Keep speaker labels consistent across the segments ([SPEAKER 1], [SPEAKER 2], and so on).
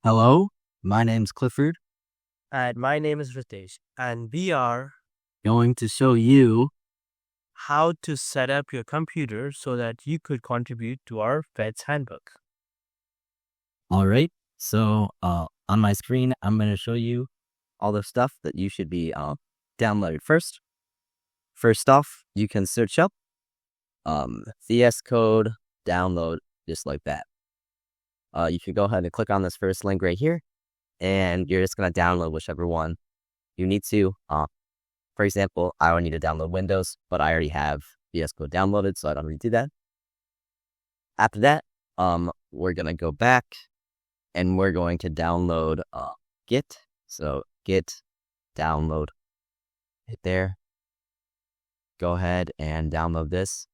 [SPEAKER 1] Hello, my name's Clifford.
[SPEAKER 2] And my name is Ritesh, and we are
[SPEAKER 1] Going to show you.
[SPEAKER 2] how to set up your computer so that you could contribute to our FEDS handbook.
[SPEAKER 1] All right. So on my screen, I'm going to show you all the stuff that you should be downloading first. First off, you can search up FEDS code download just like that. You can go ahead and click on this first link right here, and you're just going to download whichever one you need to. For example, I would need to download Windows, but I already have VS Code downloaded, so I don't need to do that. After that, we're gonna go back and we're going to download Git. So Git download right there. Go ahead and download this.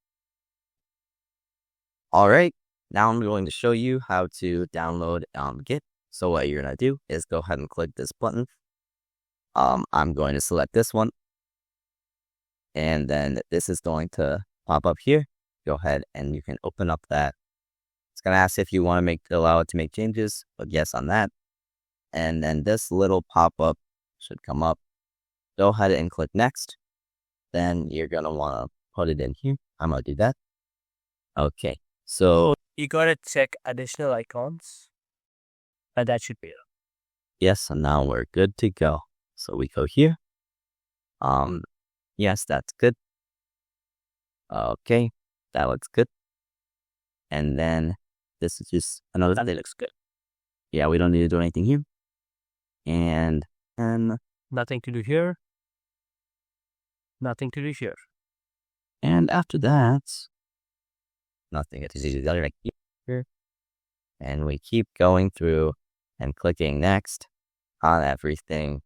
[SPEAKER 1] All right, now I'm going to show you how to download Git. So what you're gonna do is go ahead and click this button. I'm going to select this one. And then this is going to pop up here. Go ahead and you can open up that. It's going to ask if you want to allow it to make changes, but yes on that. And then this little pop-up should come up. Go ahead and click next. Then you're going to want to put it in here. I'm going to do that. Okay, so
[SPEAKER 2] You gotta check additional icons, and that should be it.
[SPEAKER 1] yes, and now we're good to go. So we go here. Yes, that's good. Okay, that looks good. And then this is just another
[SPEAKER 2] That looks good.
[SPEAKER 1] Yeah, we don't need to do anything here. And
[SPEAKER 2] Nothing to do here. Nothing to do here.
[SPEAKER 1] after that, nothing. It's easy to do right here. And we keep going through and clicking next on everything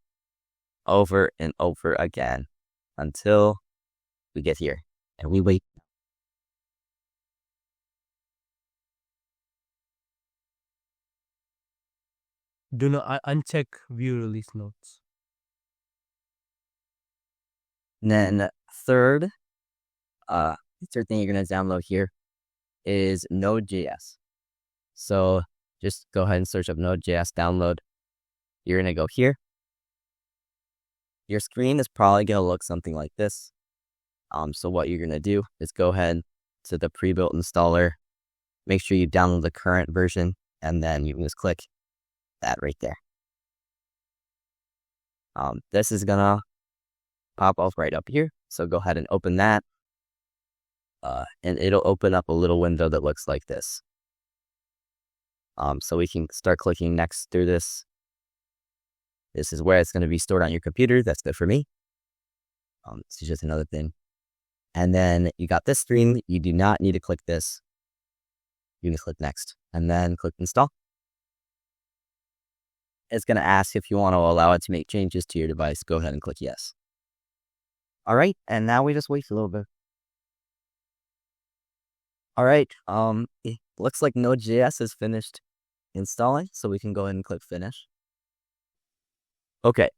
[SPEAKER 1] over and over again until we get here. And we wait.
[SPEAKER 2] Do not uncheck view release notes.
[SPEAKER 1] And then third thing you're going to download here is Node.js. So just go ahead and search up Node.js download. You're going to go here. Your screen is probably going to look something like this. So what you're going to do is go ahead to the pre-built installer. Make sure you download the current version, and then you can just click that right there. This is going to pop off right up here. So go ahead and open that. And it'll open up a little window that looks like this. So we can start clicking next through this. This is where it's going to be stored on your computer. That's good for me. This is just another thing. And then you got this screen. You do not need to click this. You can click next and then click install. It's going to ask if you want to allow it to make changes to your device. Go ahead and click yes. All right. And now we just wait a little bit. All right. It looks like Node.js is finished installing, so we can go ahead and click finish. Okay.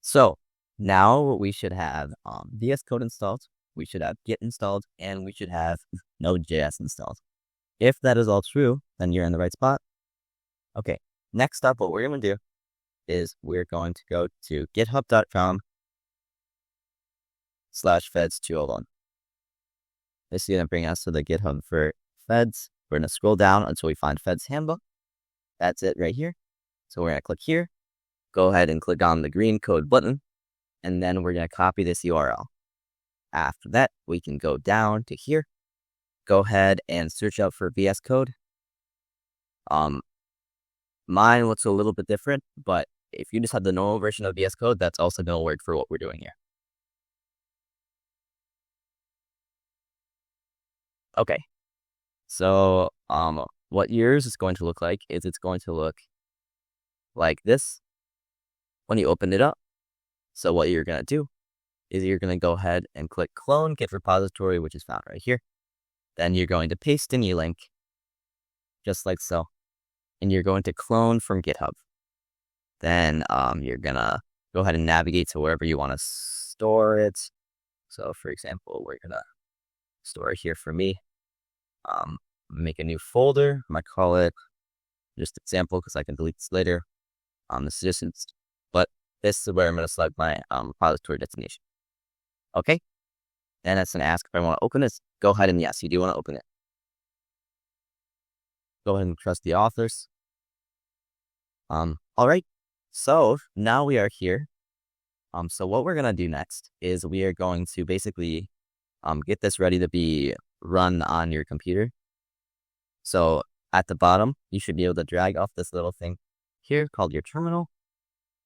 [SPEAKER 1] So now we should have VS Code installed. We should have Git installed, and we should have Node.js installed. If that is all true, then you're in the right spot. Okay. Next up, what we're going to do is we're going to go to github.com/feds201. This is going to bring us to the GitHub for Feds. We're going to scroll down until we find Feds Handbook. That's it right here. So we're going to click here. Go ahead and click on the green code button. And then we're going to copy this URL. After that, we can go down to here. Go ahead and search up for VS Code. Mine looks a little bit different, but if you just have the normal version of VS Code, that's also going to work for what we're doing here. Okay, so what yours is going to look like is it's going to look like this when you open it up. So what you're going to do is you're going to go ahead and click clone Git repository, which is found right here. Then you're going to paste in your link, just like so. And you're going to clone from GitHub. Then you're going to go ahead and navigate to wherever you want to store it. So for example, we're going to store it here for me. Make a new folder. I might call it just example because I can delete this later. This is just, but this is where I'm going to select my repository destination. Okay, and it's going to ask if I want to open this. Go ahead and yes, you do want to open it. Go ahead and trust the authors. All right, so now we are here. So what we're going to do next is we are going to basically get this ready to be run on your computer. So at the bottom, you should be able to drag off this little thing here called your terminal.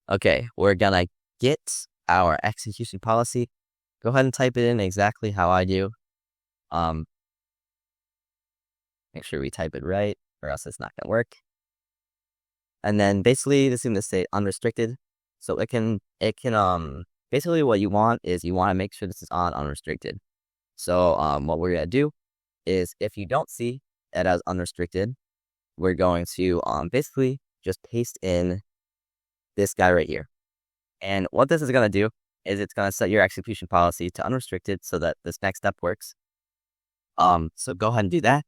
[SPEAKER 1] Okay, we're going to get our execution policy. Go ahead and type it in exactly how I do. Make sure we type it right or else it's not going to work. And then basically this is going to say unrestricted. So it can basically what you want is you want to make sure this is on unrestricted. So what we're going to do is if you don't see it as unrestricted, we're going to basically just paste in this guy right here. And what this is going to do is it's going to set your execution policy to unrestricted so that this next step works. So go ahead and do that.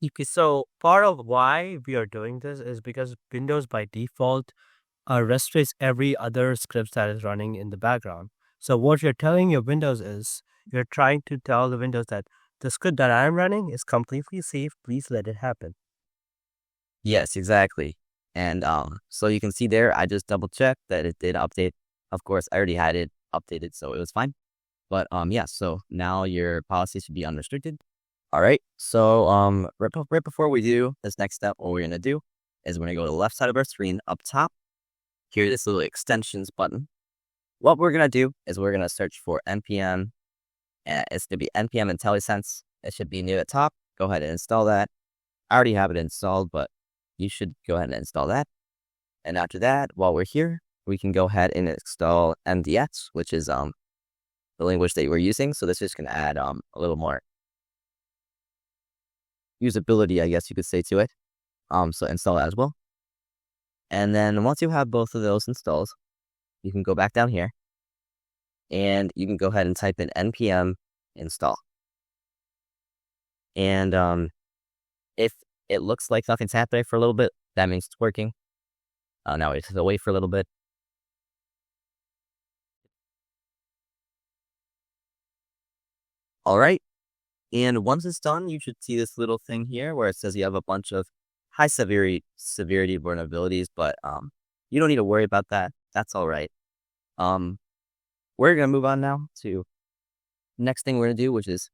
[SPEAKER 2] Okay, so part of why we are doing this is because Windows by default restricts every other script that is running in the background. So what you're telling your Windows is you're trying to tell the Windows that the script that I'm running is completely safe. Please let it happen.
[SPEAKER 1] Yes, exactly. And so you can see there, I just double checked that it did update. Of course, I already had it updated, so it was fine. But yeah, so now your policy should be unrestricted. All right. So right before we do this next step, what we're gonna do is we're gonna go to the left side of our screen up top. Here's this little extensions button. What we're gonna do is we're gonna search for npm. It's gonna be npm IntelliSense. It should be near the top. Go ahead and install that. I already have it installed, but you should go ahead and install that. And after that, while we're here, we can go ahead and install MDX, which is the language that we're using. So this is going to add a little more usability, I guess you could say, to it. So install that as well. And then once you have both of those installed, you can go back down here and you can go ahead and type in npm install. And if it looks like nothing's happening for a little bit, that means it's working. Now we have to wait for a little bit. All right. And once it's done, you should see this little thing here where it says you have a bunch of high severity vulnerabilities, but you don't need to worry about that. That's all right. We're going to move on now to next thing we're going to do, which is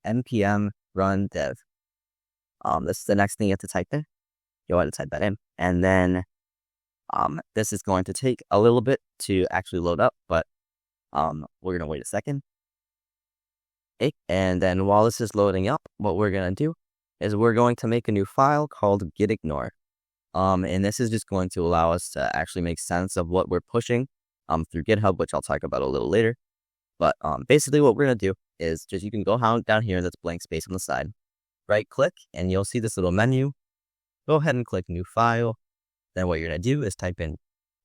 [SPEAKER 1] npm run dev. This is the next thing you have to type in. Go ahead and type that in. And then this is going to take a little bit to actually load up, but we're going to wait a second. Okay. And then while this is loading up, what we're going to do is we're going to make a new file called gitignore. And this is just going to allow us to actually make sense of what we're pushing through GitHub, which I'll talk about a little later. But basically what we're going to do is just you can go down here, that's blank space on the side, right click, and you'll see this little menu. Go ahead and click new file. Then what you're going to do is type in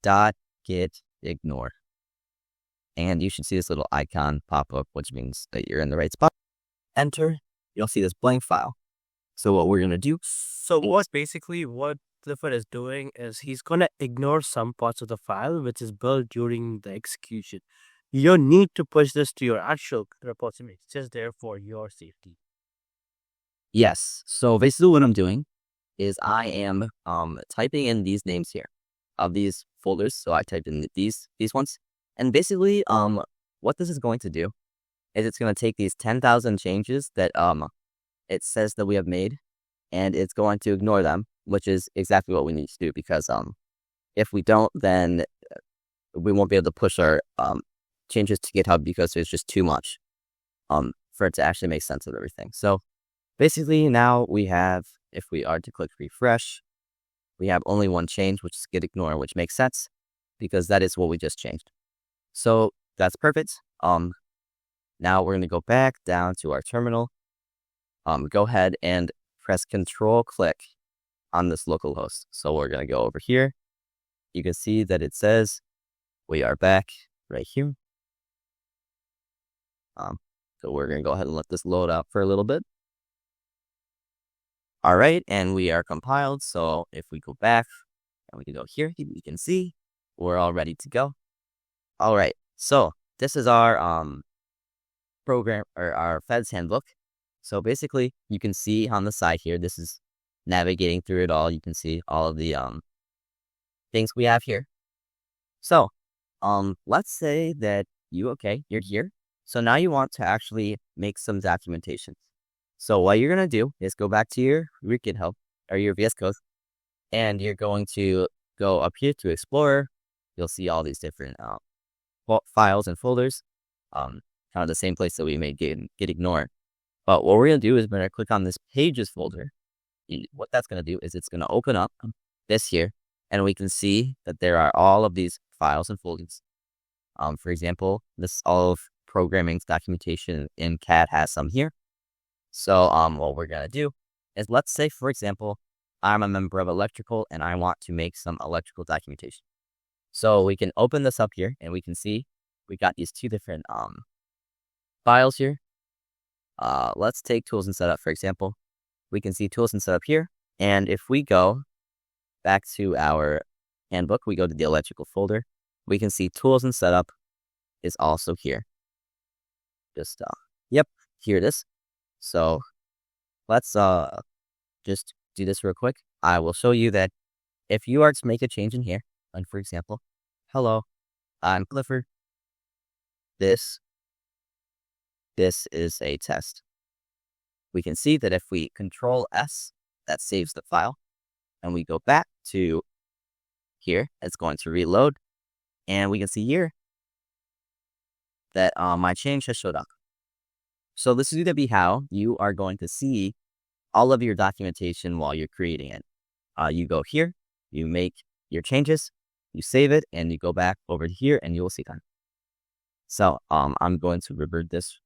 [SPEAKER 1] .gitignore. And you should see this little icon pop up, which means that you're in the right spot. Enter. You'll see this blank file. So what we're going to do.
[SPEAKER 2] So what Clifford is doing is he's going to ignore some parts of the file which is built during the execution. You don't need to push this to your actual repository. It's just there for your safety.
[SPEAKER 1] Yes. So basically what I'm doing is I am typing in these names here of these folders. So I typed in these ones. And basically what this is going to do is it's going to take these 10,000 changes that it says that we have made, and it's going to ignore them, which is exactly what we need to do, because if we don't, then we won't be able to push our changes to GitHub because there's just too much for it to actually make sense of everything. So basically now we have, if we are to click refresh, we have only one change, which is gitignore, which makes sense because that is what we just changed. So that's perfect. Now we're going to go back down to our terminal. Go ahead and press Control-click on this localhost. So we're going to go over here. You can see that it says we are back right here. So we're going to go ahead and let this load out for a little bit. All right, and we are compiled. So if we go back and we can go here, we can see we're all ready to go. All right, so this is our program or our FEDS handbook. So basically, you can see on the side here, this is navigating through it all. You can see all of the things we have here. So let's say that you're here. So now you want to actually make some documentation. So what you're going to do is go back to your GitHub or your VS Code, and you're going to go up here to Explorer. You'll see all these different files and folders, kind of the same place that we made git ignore. But what we're going to do is we're going to click on this pages folder. What that's going to do is it's going to open up this here, and we can see that there are all of these files and folders. For example, this all of programming's documentation in CAD has some here. So what we're going to do is, let's say, for example, I'm a member of electrical and I want to make some electrical documentation. So we can open this up here and we can see we got these two different files here. Let's take tools and setup, for example. We can see tools and setup here. And if we go back to our handbook, we go to the electrical folder, we can see tools and setup is also here. Just, yep, here it is. So let's just do this real quick. I will show you that if you are to make a change in here, like for example, hello, I'm Clifford. This is a test. We can see that if we Control S, that saves the file, and we go back to here, it's going to reload, and we can see here that my change has showed up. So this is going to be how you are going to see all of your documentation while you're creating it. You go here, you make your changes, you save it, and you go back over to here, and you will see them. So I'm going to revert this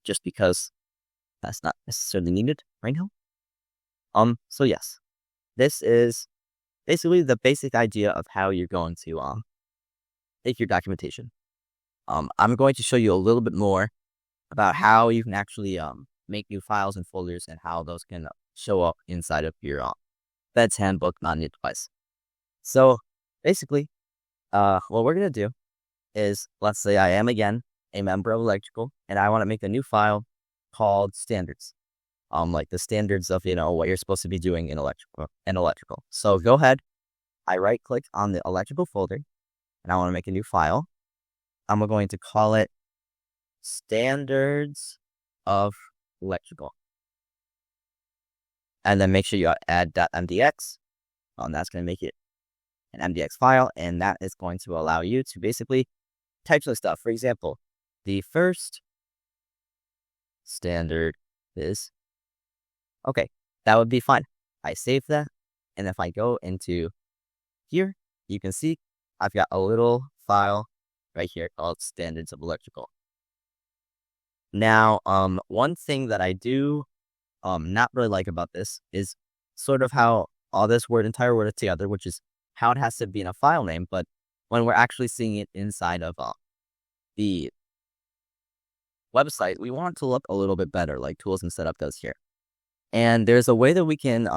[SPEAKER 1] just because that's not necessarily needed right now. So yes, this is basically the basic idea of how you're going to make your documentation. I'm going to show you a little bit more about how you can actually make new files and folders and how those can show up inside of your FEDS handbook on your device. So basically, what we're going to do is, let's say I am again a member of electrical and I want to make a new file called standards. Like the standards of, what you're supposed to be doing in electrical. So go ahead, I right click on the electrical folder and I want to make a new file. I'm going to call it standards of electrical. And then make sure you add .mdx. That's going to make it an MDX file, and that is going to allow you to basically type some stuff. For example, the first standard is, okay, that would be fine. I save that, and if I go into here, you can see I've got a little file right here called standards of electrical. Now, one thing that I do not really like about this is sort of how all this entire word is together, which is how it has to be in a file name. But when we're actually seeing it inside of the website, we want it to look a little bit better, like Tools and Setup does here. And there's a way that we can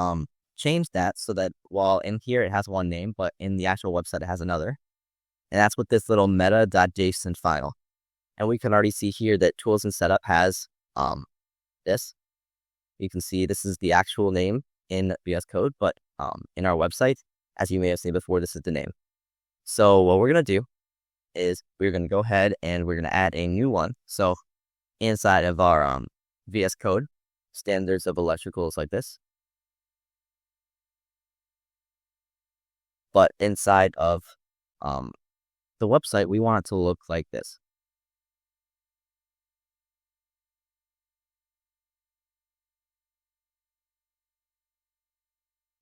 [SPEAKER 1] change that so that while in here it has one name, but in the actual website it has another. And that's with this little meta.json file. And we can already see here that Tools and Setup has this. You can see this is the actual name in VS Code, but in our website, as you may have seen before, this is the name. So what we're going to do is we're going to go ahead and we're going to add a new one. So inside of our VS Code, standards of electrical is like this. But inside of the website, we want it to look like this.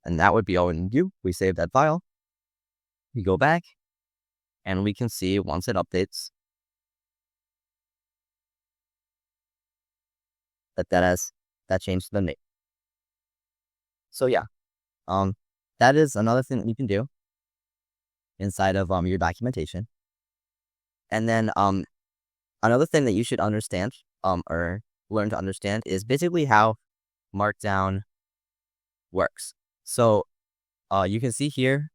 [SPEAKER 1] And that would be all we need to do. We save that file. We go back and we can see once it updates that changed the name. So yeah, that is another thing that you can do inside of your documentation. And then another thing that you should understand or learn to understand is basically how Markdown works. So you can see here,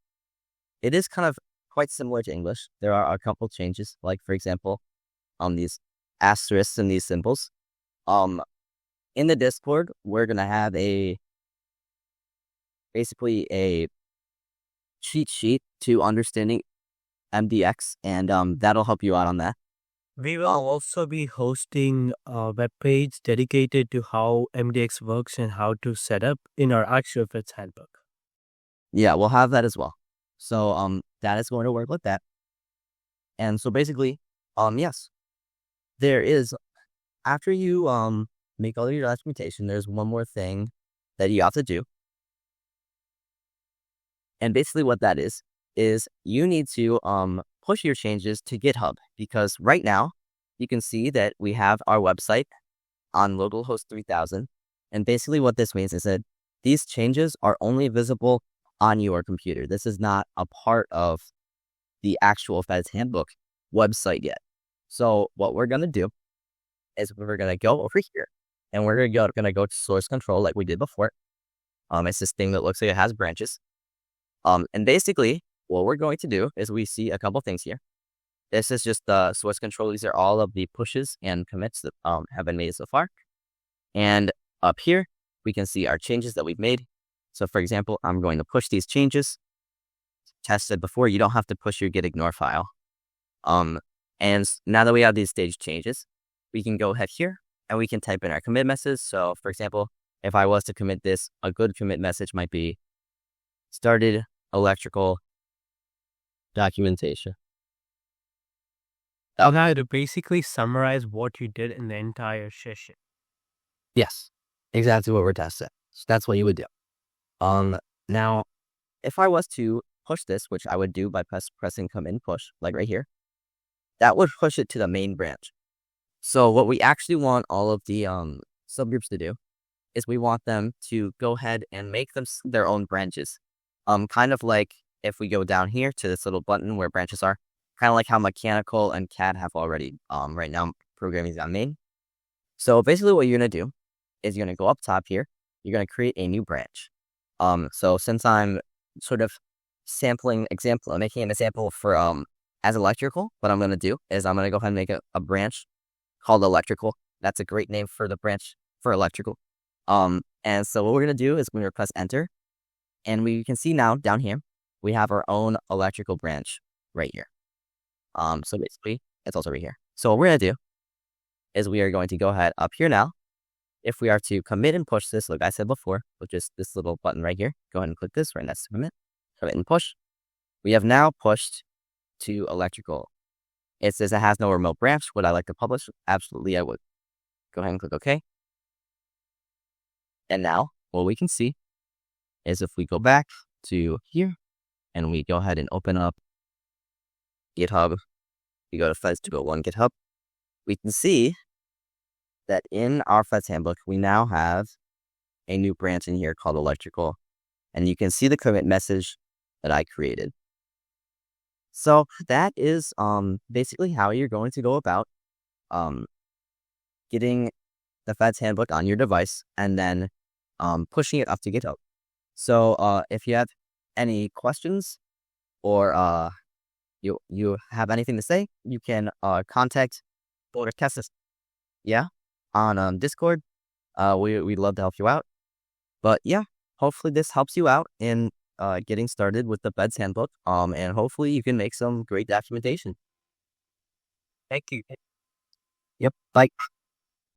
[SPEAKER 1] it is kind of quite similar to English. There are a couple changes, like for example, on these asterisks and these symbols. In the Discord, we're gonna have basically a cheat sheet to understanding MDX, and that'll help you out on that.
[SPEAKER 2] We will also be hosting a web page dedicated to how MDX works and how to set up in our actual FEDS handbook.
[SPEAKER 1] Yeah, we'll have that as well. So that is going to work like that. And so basically, yes, there is, after you make all your documentation, there's one more thing that you have to do. And basically what that is you need to push your changes to GitHub, because right now you can see that we have our website on localhost 3000. And basically what this means is that these changes are only visible on your computer. This is not a part of the actual FEDS handbook website yet. So what we're going to do is we're going to go over here and we're going to go to source control like we did before. It's this thing that looks like it has branches. And basically what we're going to do is we see a couple things here. This is just the source control. These are all of the pushes and commits that have been made so far. And up here, we can see our changes that we've made. So for example, I'm going to push these changes. Tested before, you don't have to push your git ignore file. And now that we have these stage changes, we can go ahead here and we can type in our commit message. So for example, if I was to commit this, a good commit message might be started electrical documentation.
[SPEAKER 2] Now, to basically summarize what you did in the entire session.
[SPEAKER 1] Yes, exactly what we're testing. So that's what you would do. Now, if I was to push this, which I would do by pressing command push, like right here, that would push it to the main branch. So what we actually want all of the subgroups to do is we want them to go ahead and make them their own branches. Kind of like if we go down here to this little button where branches are, kind of like how mechanical and CAD have already. Right now, programming is on main. So basically what you're going to do is you're going to go up top here. You're going to create a new branch. So since I'm sort of making an example for as electrical, what I'm going to do is I'm going to go ahead and make a branch called electrical. That's a great name for the branch for electrical. And so what we're going to do is we're going to press enter. And we can see now down here, we have our own electrical branch right here. So basically, it's also right here. So what we're going to do is we are going to go ahead up here now. If we are to commit and push this, like I said before, which is this little button right here, go ahead and click this right next to commit and push. We have now pushed to electrical. It says it has no remote branch. Would I like to publish? Absolutely, I would. Go ahead and click OK. And now what we can see is if we go back to here and we go ahead and open up GitHub, we go to FEDS 201 GitHub, we can see that in our FEDS handbook, we now have a new branch in here called electrical. And you can see the commit message that I created. So that is basically how you're going to go about getting the FEDS handbook on your device and then pushing it up to GitHub. So if you have any questions or you have anything to say, you can contact or test us. Yeah, on Discord. We'd love to help you out. But yeah, hopefully this helps you out in getting started with the FEDS handbook. And hopefully you can make some great documentation.
[SPEAKER 2] Thank you.
[SPEAKER 1] Yep. Bye.